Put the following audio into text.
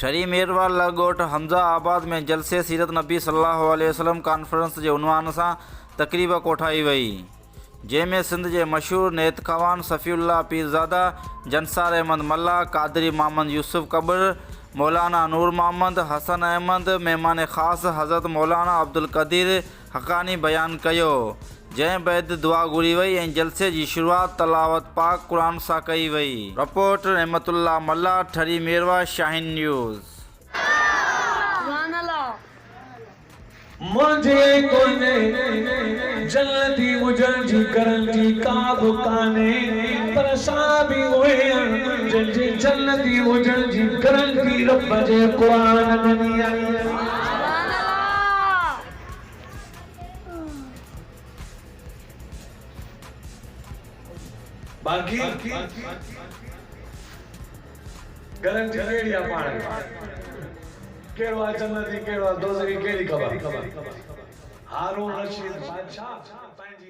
ठरी मेरवा लगोट हमजा आबाद में जलसे सीरत नबी सल्लल्लाहु अलैहि वसल्लम कॉन्फ्रेंस के उनवान से तकरीब कोठाई वई, जैमें सिंध के मशहूर नेत खवान सफ़ीउल्लाह पीरज़ादा, जंसार अहमद मल्ला, कादरी मोहम्मद यूसुफ कब्र, मौलाना नूर मोहम्मद, हसन अहमद, मेहमान ख़ास हज़रत मौलाना अब्दुल कदीर हक़ानी बयान कयो। जै बैद दुआ घुरी वई ऐं जलसे की शुरुआत तलावत पाक कुरान सां कई वई। रिपोर्ट रहमतुल्लाह मल्ला, ठरी मेरवा, शाहीन न्यूज़। मुझे कोने जन्नती मुझे करन जी काब काने पर साबी होए जल्दी जन्नती मुझे करन जी रब जे कुरान ननी आई। बाकी करन जी केड़िया पाण केड़वा जन्नती केड़वा दोज़खी केड़ी खबर। हारून रशीद बादशाह पंहिंजी